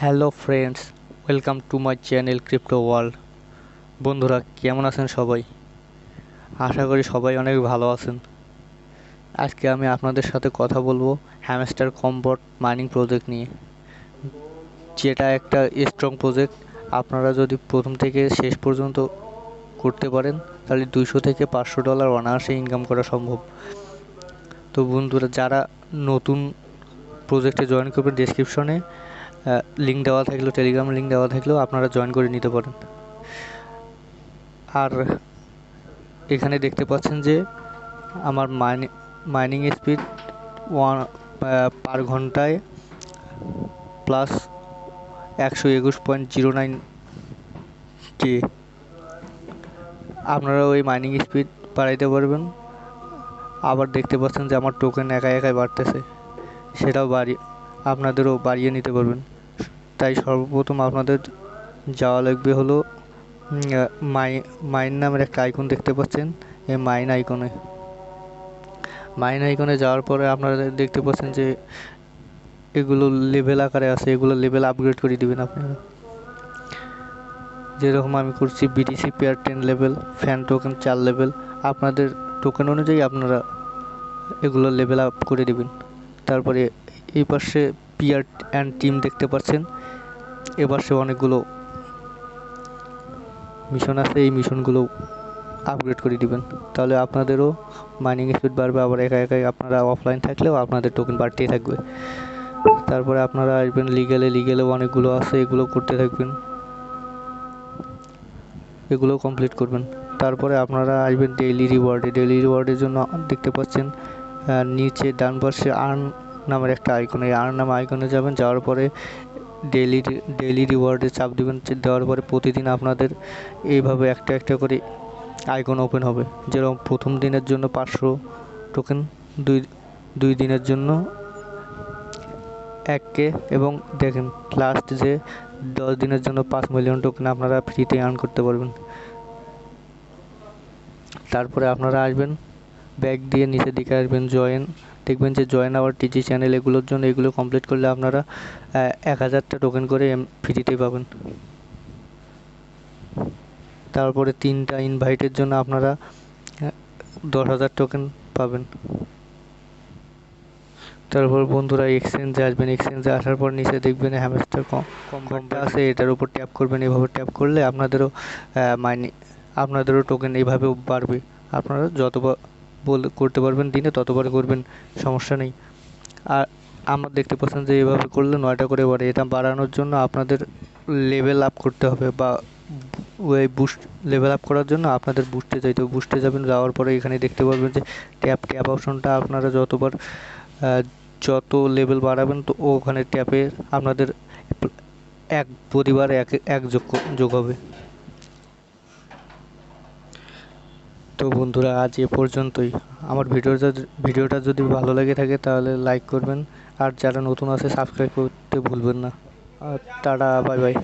Hello friends, welcome to my channel crypto world. বন্ধুরা কেমন আছেন সবাই? আশা করি সবাই অনেক ভালো আছেন। আজকে আমি আপনাদের সাথে কথা বলবো হ্যামস্টার কম্পট মাইনিং প্রজেক্ট নিয়ে, যেটা একটা স্ট্রং প্রজেক্ট। আপনারা যদি প্রথম থেকে শেষ পর্যন্ত করতে পারেন তাহলে $200 থেকে $500 অনায়াসে ইনকাম করা সম্ভব। তো বন্ধুরা, যারা নতুন প্রজেক্টে জয়েন করবেন, ডেসক্রিপশনে লিঙ্ক দেওয়া থাকলেও, টেলিগ্রাম লিঙ্ক দেওয়া থাকলেও আপনারা জয়েন করে নিতে পারেন। আর এখানে দেখতে পাচ্ছেন যে আমার মাইনিং স্পিড পার ঘন্টায় প্লাস 121.09 কে। আপনারা ওই মাইনিং স্পিড বাড়াইতে পারবেন। আবার দেখতে পাচ্ছেন যে আমার টোকেন একাই একাই বাড়তেছে, সেটাও আপনাদেরও বাড়িয়ে নিতে পারবেন। তাই সর্বপ্রথম আপনাদের যাওয়া লাগবে হলো মাইন নামের একটা আইকন দেখতে পাচ্ছেন। এই মাইন আইকনে যাওয়ার পরে আপনারা দেখতে পাচ্ছেন যে এগুলো লেভেল আকারে আছে, এগুলো লেভেল আপগ্রেড করে দিবেন আপনারা। যেরকম আমি করছি BTC pair 10 level, fan token 4 level. আপনাদের টোকেন অনুযায়ী আপনারা এগুলো লেভেল আপ করে দিবেন। তারপরে এই পাশে পিয়ার অ্যান্ড টিম দেখতে পাচ্ছেন। এপাশে অনেকগুলো মিশন আছে, এই মিশনগুলো আপগ্রেড করে দিবেন, তাহলে আপনাদেরও মাইনিং স্পিড বাড়বে। আবার একা একাই আপনারা অফলাইন থাকলেও আপনাদের টোকেন বাড়তেই থাকবে। তারপরে আপনারা আসবেন লিগেলেও অনেকগুলো আছে, এগুলো করতে থাকবেন, এগুলো কমপ্লিট করবেন। তারপরে আপনারা আসবেন ডেইলি রিওয়ার্ডের জন্য দেখতে পাচ্ছেন নিচে ডান পাশে আর্ন নামের একটা আইকন। এই আর্ন নামের আইকনে যাবেন, যাওয়ার পরে ডেইলি রিওয়ার্ডে চাপ দিবেন। দেওয়ার পরে প্রতিদিন আপনাদের এইভাবে একটা একটা করে আইকন ওপেন হবে। যেরকম প্রথম দিনের জন্য 500 টোকেন, দুই দিনের জন্য 1K, এবং দেখেন লাস্ট যে 10 দিনের জন্য 5 মিলিয়ন টোকেন আপনারা ফ্রিতে আর্ন করতে পারবেন। তারপরে আপনারা আসবেন ব্যাক দিয়ে নিচের দিকে আসবেন দেখবেন যে জয়েন আওয়ার টিজি চ্যানেল। এগুলোর জন্য এগুলো কমপ্লিট করলে আপনারা 1000টা টোকেন করে ফ্রিতেই পাবেন। তারপরে 3টা ইনভাইটের জন্য আপনারা 10,000 টোকেন পাবেন। তারপর বন্ধুরা এক্সচেঞ্জে আসবেন। এক্সচেঞ্জে আসার পর নিচে দেখবেন হ্যামস্টার কম্পোনেন্ট আছে, এটার উপর ট্যাপ করবেন। এভাবে ট্যাপ করলে আপনাদেরও টোকেন এইভাবেও বাড়বে। আপনারা যতবার করতে পারবেন, দিনে ততবার করবেন, সমস্যা নেই। আর আমার দেখতে পাচ্ছেন যে এইভাবে করলে 9টা করে বাড়ে। এটা বাড়ানোর জন্য আপনাদের লেভেল আপ করতে হবে, বা ওই লেভেল আপ করার জন্য আপনাদের বুস্টে যাইতে হবে। বুস্টে যাবেন, যাওয়ার পরে এখানে দেখতে পারবেন যে ট্যাপ অপশনটা আপনারা যত লেভেল বাড়াবেন তো ওখানে ট্যাপে আপনাদের প্রতিবার এক যোগ হবে। তো বন্ধুরা, আজ এ পর্যন্তই। আমার ভিডিওটা যদি ভালো লেগে থাকে তাহলে লাইক করবেন, আর যারা নতুন আছে সাবস্ক্রাইব করতে ভুলবেন না। Tata, bye bye.